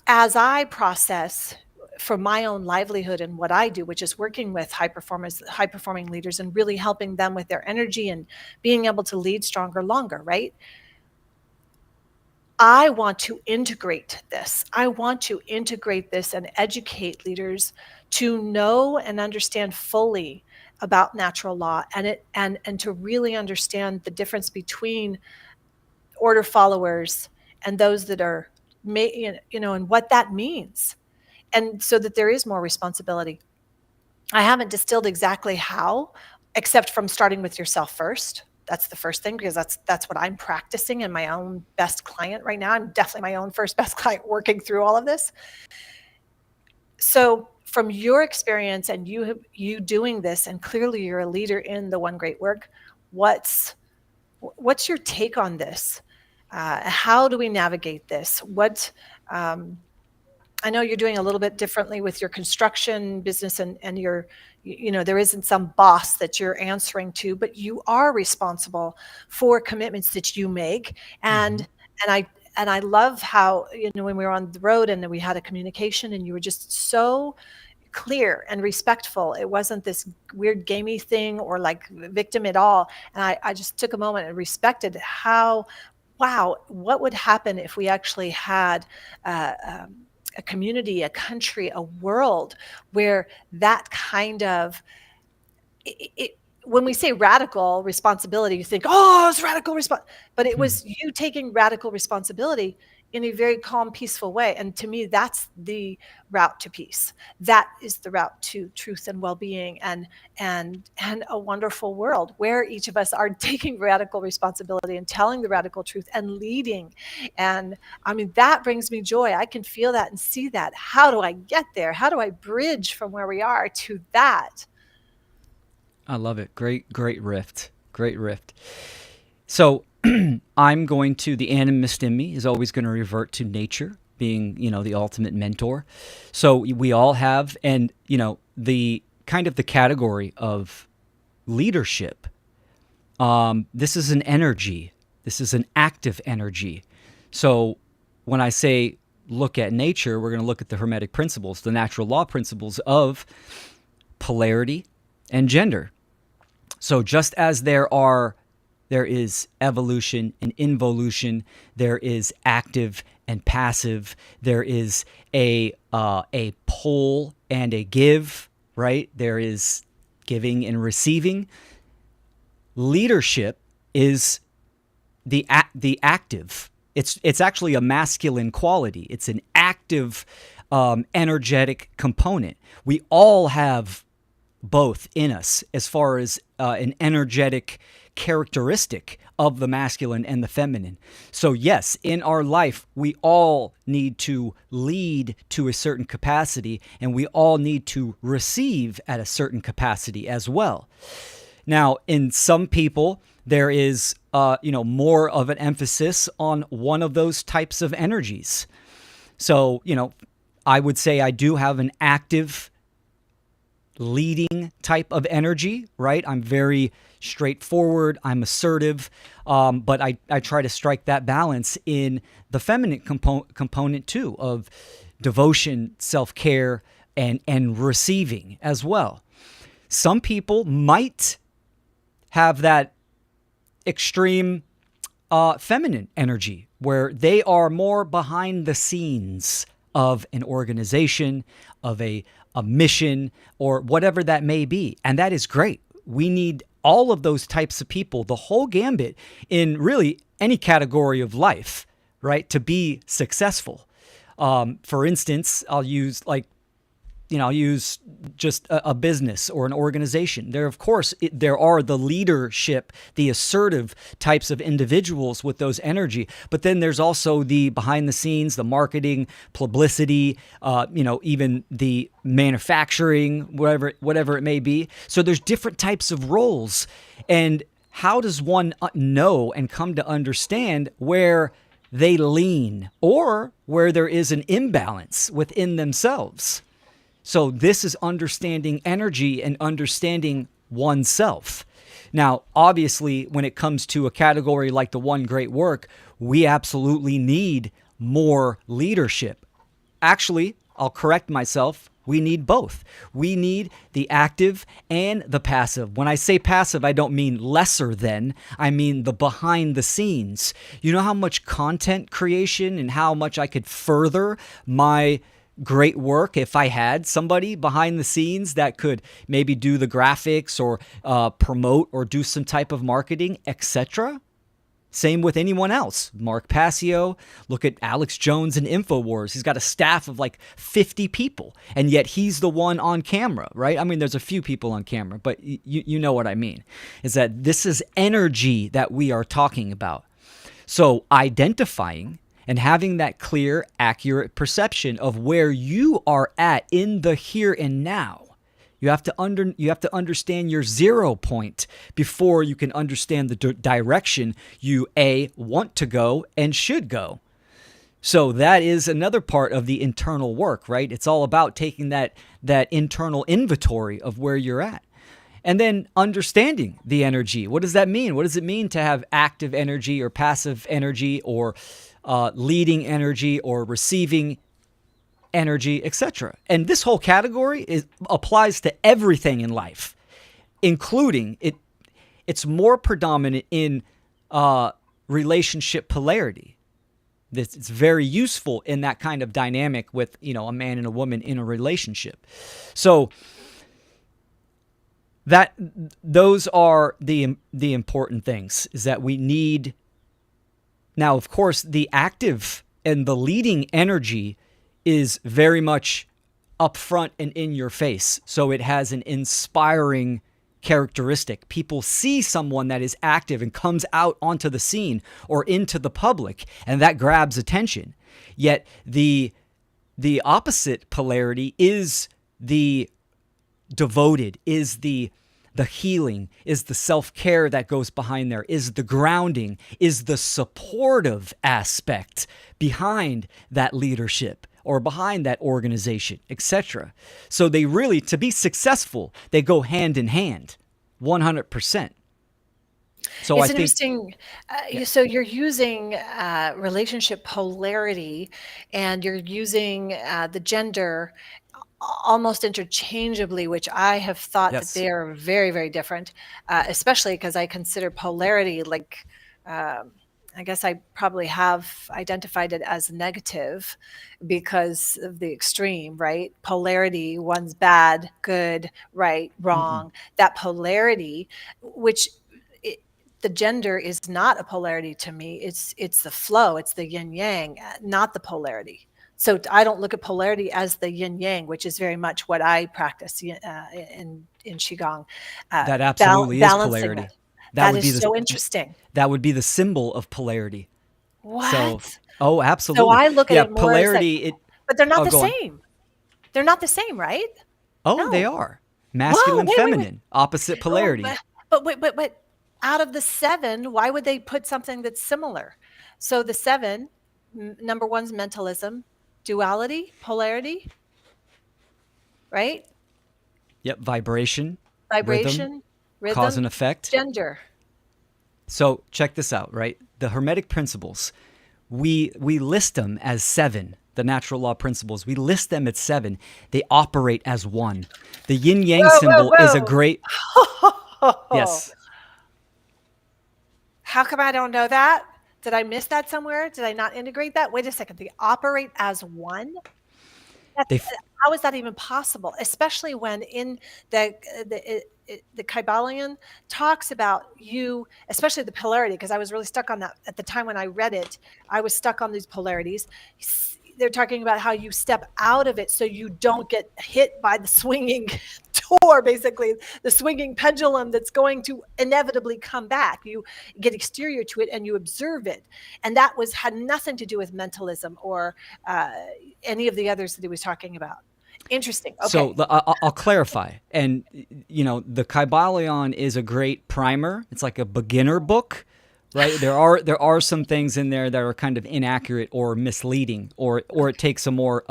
as I process for my own livelihood and what I do, which is working with high performing leaders, and really helping them with their energy and being able to lead stronger, longer, right? I want to integrate this. I want to integrate this and educate leaders to know and understand fully about natural law, and to really understand the difference between order followers and those that are, and what that means. And so that there is more responsibility. I haven't distilled exactly how, except from starting with yourself first, That's the first thing, because that's what I'm practicing in my own best client right now. I'm definitely my own first best client working through all of this. So from your experience and you doing this, and clearly you're a leader in the One Great Work, what's your take on this? How do we navigate this? I know you're doing a little bit differently with your construction business, and your, there isn't some boss that you're answering to, but you are responsible for commitments that you make. And I love how, when we were on the road and we had a communication, and you were just so clear and respectful. It wasn't this weird gamey thing or like victim at all. And I just took a moment and respected how, wow, what would happen if we actually had a community, a country, a world where that kind of, when we say radical responsibility, you think, oh, it's radical but it was you taking radical responsibility in a very calm, peaceful way. And to me, that's the route to peace. That is the route to truth and well-being, and a wonderful world where each of us are taking radical responsibility and telling the radical truth and leading. And I mean, that brings me joy. I can feel that and see that. How do I get there? How do I bridge from where we are to that? I love it. Great rift. Great rift. So I'm going to, the animist in me is always going to revert to nature being, the ultimate mentor. So we all have, and, the kind of the category of leadership. This is an energy. This is an active energy. So when I say look at nature, we're going to look at the Hermetic Principles, the natural law principles of polarity and gender. So just as there is evolution and involution, there is active and passive, there is a pull and a give, right? There is giving and receiving. Leadership is the active. It's actually a masculine quality. It's an active, energetic component. We all have both in us as far as an energetic characteristic of the masculine and the feminine. So yes, in our life, we all need to lead to a certain capacity, and we all need to receive at a certain capacity as well. Now, in some people, there is more of an emphasis on one of those types of energies. So, I would say I do have an active leading type of energy, right? I'm very straightforward, I'm assertive, but I try to strike that balance in the feminine component too, of devotion, self-care, and receiving as well. Some people might have that extreme feminine energy where they are more behind the scenes of an organization, of a mission, or whatever that may be. And that is great. We need all of those types of people, the whole gambit in really any category of life, right, to be successful. For instance, I'll use just a business or an organization. There, of course, there are the leadership, the assertive types of individuals with those energy, but then there's also the behind the scenes, the marketing, publicity, even the manufacturing, whatever it may be. So there's different types of roles. And how does one know and come to understand where they lean or where there is an imbalance within themselves? So this is understanding energy and understanding oneself. Now, obviously, when it comes to a category like the One Great Work, we absolutely need more leadership. Actually, I'll correct myself. We need both. We need the active and the passive. When I say passive, I don't mean lesser than. I mean the behind the scenes. You know how much content creation and how much I could further my great work if I had somebody behind the scenes that could maybe do the graphics or promote or do some type of marketing, etc. Same with anyone else. Mark Passio, look at Alex Jones in InfoWars. He's got a staff of like 50 people, and yet he's the one on camera, right? I mean, there's a few people on camera, but you know what I mean, is that this is energy that we are talking about. So identifying and having that clear, accurate perception of where you are at in the here and now. You have to understand your 0 point before you can understand the direction you want to go and should go. So that is another part of the internal work, right? It's all about taking that internal inventory of where you're at. And then understanding the energy. What does that mean? What does it mean to have active energy or passive energy or leading energy or receiving energy, etc. And this whole category applies to everything in life, including it's more predominant in relationship polarity. It's very useful in that kind of dynamic with, a man and a woman in a relationship. So those are the important things, is that we need. Now, of course, the active and the leading energy is very much upfront and in your face. So it has an inspiring characteristic. People see someone that is active and comes out onto the scene or into the public, and that grabs attention. Yet the opposite polarity is the devoted, is the healing, is the self-care that goes behind there, is the grounding, is the supportive aspect behind that leadership or behind that organization, etc. So they really, to be successful, they go hand in hand, 100%. So it's I think interesting. So you're using relationship polarity, and you're using the gender almost interchangeably, which I have thought that they are very, very different, especially because I consider polarity like, I guess I probably have identified it as negative because of the extreme, right? Polarity, one's bad, good, right, wrong. That polarity, which the gender is not a polarity to me. It's the flow. It's the yin yang, not the polarity. So I don't look at polarity as the yin yang, which is very much what I practice in Qigong. That absolutely is polarity. That is so interesting. That would be the symbol of polarity. What? So, absolutely. So I look at it more polarity. as like, but they're not the same. They're not the same, right? Oh, no. They are. Masculine, feminine, opposite polarity. But out of the 7, why would they put something that's similar? So the 7, number 1's mentalism, duality, polarity, right? Yep, vibration, rhythm, cause and effect, gender. So check this out, right? The Hermetic Principles, we list them as 7. The natural law principles, we list them at 7. They operate as 1. The yin yang symbol is a great. Yes. How come I don't know that? Did I miss that somewhere? Did I not integrate that? Wait a second. They operate as 1? How is that even possible? Especially when in the Kybalion talks about you, especially the polarity, because I was really stuck on that at the time when I read it. I was stuck on these polarities. They're talking about how you step out of it so you don't get hit by the swinging door, basically the swinging pendulum that's going to inevitably come back. You get exterior to it and you observe it. And that had nothing to do with mentalism or any of the others that he was talking about. Interesting. Okay. So I'll clarify. And, the Kybalion is a great primer. It's like a beginner book. Right, there are some things in there that are kind of inaccurate or misleading, or it takes a more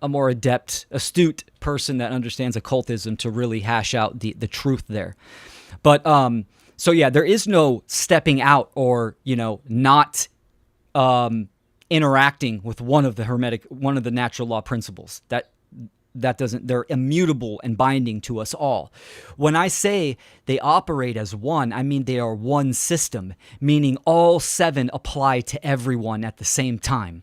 adept, astute person that understands occultism to really hash out the truth there. But so yeah, there is no stepping out or not interacting with one of the natural law principles. That doesn't, they're immutable and binding to us all. When I say they operate as 1, I mean they are one system, meaning all 7 apply to everyone at the same time.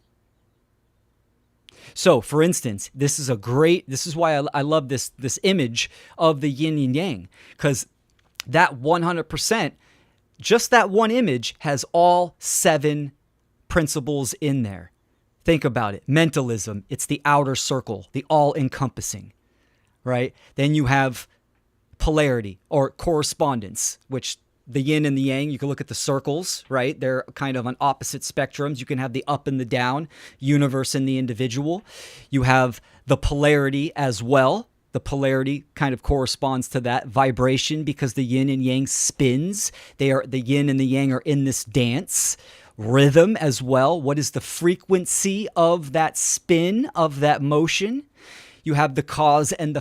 So, for instance, this is why I love this image of the yin and yang, because that 100% Just that one image has all 7 principles in there. Think about it. Mentalism, it's the outer circle, the all encompassing, right? Then you have polarity or correspondence, which the yin and the yang, you can look at the circles, right? They're kind of on opposite spectrums. You can have the up and the down, universe and the individual. You have the polarity as well. The polarity kind of corresponds to that vibration because the yin and yang spins. The yin and the yang are in this dance. Rhythm as well. What is the frequency of that spin, of that motion? You have the cause and the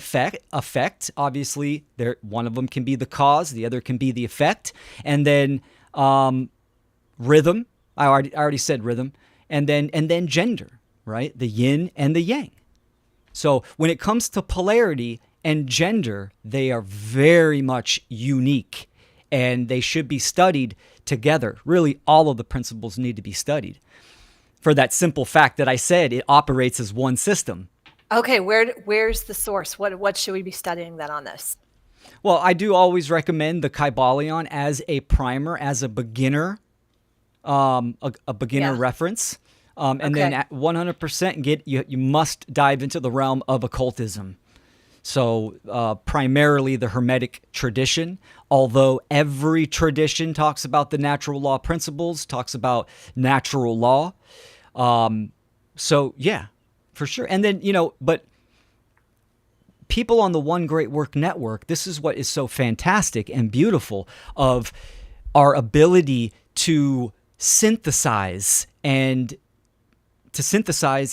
effect. Obviously, one of them can be the cause, the other can be the effect. And then rhythm. I already said rhythm. And then gender, right? The yin and the yang. So when it comes to polarity and gender, they are very much unique, and they should be studied together. Really, all of the principles need to be studied for that simple fact that I said it operates as one system. Okay, where's the source? What should we be studying then on this? Well, I do always recommend the Kybalion as a primer, as a beginner, a beginner reference. And then at 100% you must dive into the realm of occultism. So primarily the Hermetic tradition, although every tradition talks about the natural law principles, talks about natural law. So yeah, for sure. And then, but people on the One Great Work Network, this is what is so fantastic and beautiful of our ability to synthesize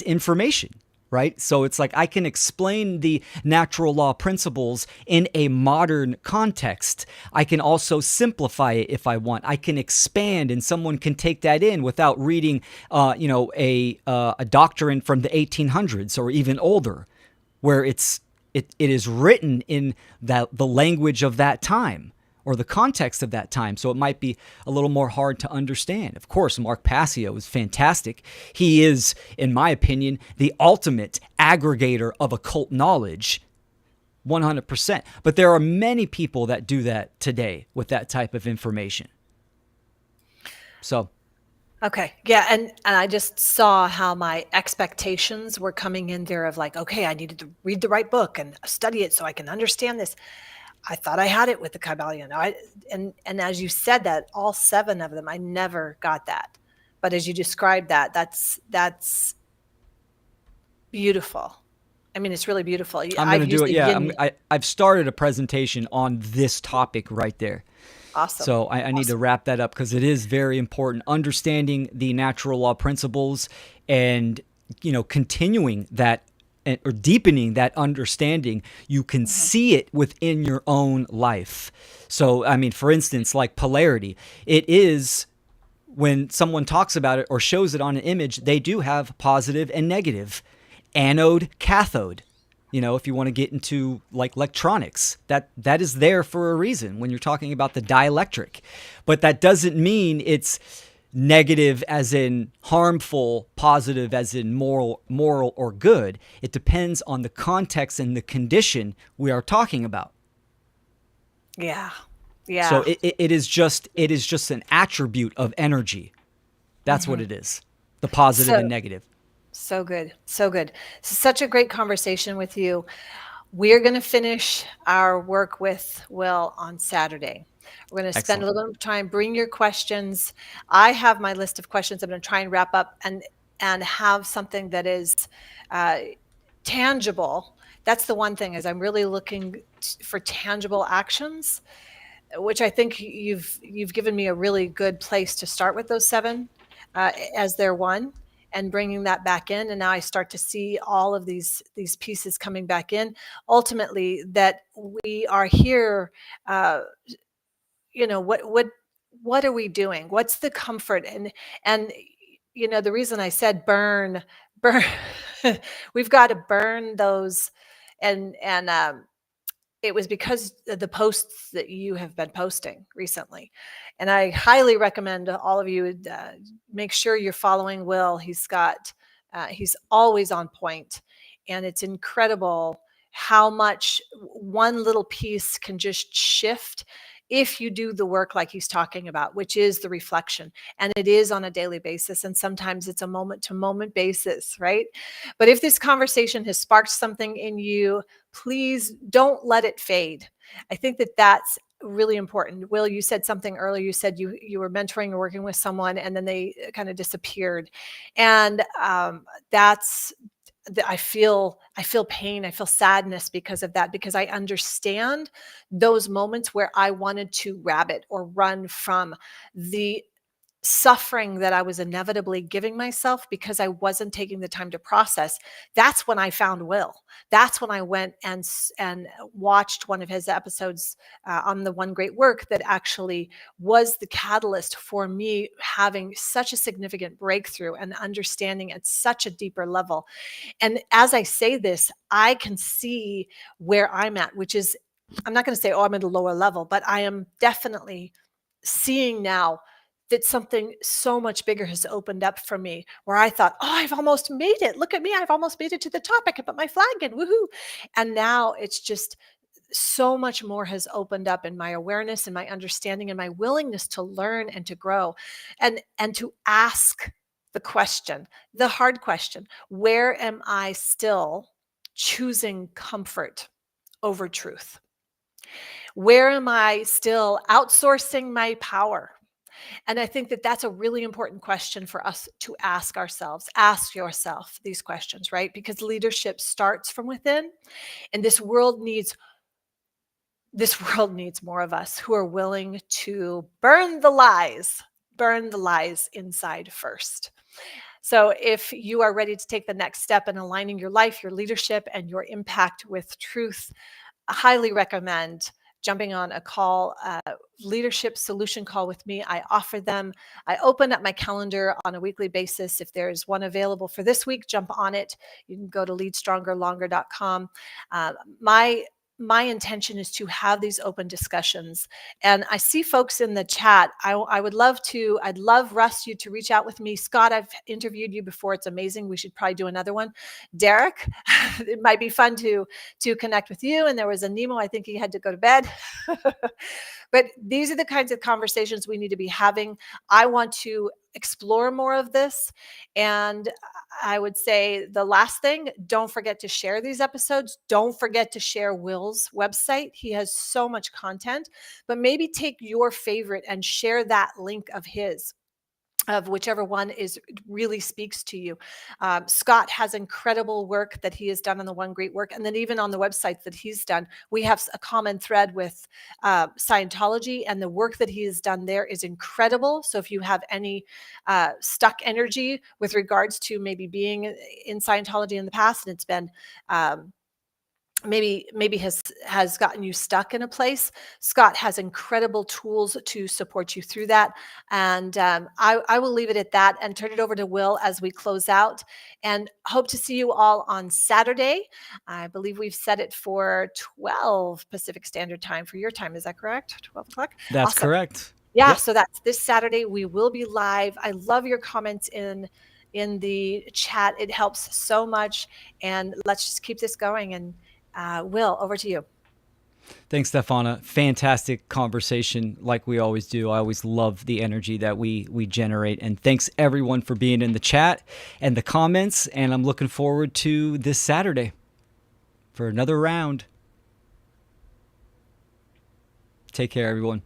information, right? So it's like I can explain the natural law principles in a modern context. I can also simplify it if I want. I can expand, and someone can take that in without reading, a doctrine from the 1800s or even older, where it is written in the language of that time or the context of that time. So it might be a little more hard to understand. Of course, Mark Passio is fantastic. He is, in my opinion, the ultimate aggregator of occult knowledge, 100%. But there are many people that do that today with that type of information. So... Okay. Yeah. And I just saw how my expectations were coming in there of like, okay, I needed to read the right book and study it so I can understand this. I thought I had it with the Kybalion. And as you said that, all 7 of them, I never got that. But as you described that, that's beautiful. I mean, it's really beautiful. I'm going to do it. Yeah. I've started a presentation on this topic right there. Awesome. So I need to wrap that up because it is very important. Understanding the natural law principles and, continuing that or deepening that understanding, you can see it within your own life. So, I mean, for instance, like polarity, it is when someone talks about it or shows it on an image, they do have positive and negative, anode, cathode. If you want to get into like electronics, that is there for a reason when you're talking about the dielectric. But that doesn't mean it's negative as in harmful, positive as in moral or good. It depends on the context and the condition we are talking about. Yeah. Yeah. So it is just an attribute of energy. That's what it is. The positive and negative. So good. So good. Such a great conversation with you. We're going to finish our work with Will on Saturday. We're going to spend a little bit of time, bring your questions. I have my list of questions. I'm going to try and wrap up and have something that is tangible. That's the one thing is I'm really looking for tangible actions, which I think you've given me a really good place to start with those 7 as their one. And bringing that back in, and now I start to see all of these pieces coming back in. Ultimately, that we are here. What are we doing? What's the comfort? And the reason I said burn, we've got to burn those, and it was because of the posts that you have been posting recently. And I highly recommend all of you make sure you're following Will. He's always on point, and it's incredible how much one little piece can just shift if you do the work like he's talking about, which is the reflection, and it is on a daily basis, and sometimes it's a moment to moment basis, right? But if this conversation has sparked something in you, please don't let it fade. I think that that's really important. Will, you said something earlier. You said you were mentoring or working with someone, and then they kind of disappeared, and that's I feel pain, I feel sadness because of that, because I understand those moments where I wanted to rabbit or run from the suffering that I was inevitably giving myself because I wasn't taking the time to process. That's when I found Will. That's when I went and watched one of his episodes on the One Great Work that actually was the catalyst for me having such a significant breakthrough and understanding at such a deeper level. And as I say this, I can see where I'm at, which is, I'm not going to say, oh, I'm at a lower level, but I am definitely seeing now that something so much bigger has opened up for me, where I thought, oh, I've almost made it. Look at me. I've almost made it to the top. I can put my flag in. Woohoo. And now it's just so much more has opened up in my awareness and my understanding and my willingness to learn and to grow and to ask the question, the hard question, where am I still choosing comfort over truth? Where am I still outsourcing my power? And I think that that's a really important question for us to ask ourselves. Ask yourself these questions, right? Because leadership starts from within, and this world needs more of us who are willing to burn the lies inside first. So if you are ready to take the next step in aligning your life, your leadership, and your impact with truth, I highly recommend jumping on a call, leadership solution call with me. I offer them. I open up my calendar on a weekly basis. If there's one available for this week, jump on it. You can go to leadstrongerlonger.com. Uh, my my intention is to have these open discussions. And I see folks in the chat. I'd love Russ, you to reach out with me. Scott, I've interviewed you before. It's amazing. We should probably do another one. Derek, it might be fun to connect with you. And there was a Nemo, I think he had to go to bed. But these are the kinds of conversations we need to be having. I want to explore more of this. And I would say the last thing, don't forget to share these episodes. Don't forget to share Will's website. He has so much content, but maybe take your favorite and share that link of his, of whichever one is really speaks to you. Scott has incredible work that he has done on the One Great Work. And then even on the websites that he's done, we have a common thread with Scientology, and the work that he has done there is incredible. So if you have any stuck energy with regards to maybe being in Scientology in the past, and it's been maybe has gotten you stuck in a place, Scott has incredible tools to support you through that. And I will leave it at that and turn it over to Will as we close out, and hope to see you all on Saturday. I believe we've set it for 12 Pacific Standard Time for your time. Is that correct? 12 o'clock? That's Awesome. correct. Yeah, Yep. so that's this Saturday. We will be live. I love your comments in the chat. It helps so much. And let's just keep this going. And Will, over to you. Thanks, Stephana. Fantastic conversation, like we always do. I always love the energy that we generate. And thanks, everyone, for being in the chat and the comments. And I'm looking forward to this Saturday for another round. Take care, everyone.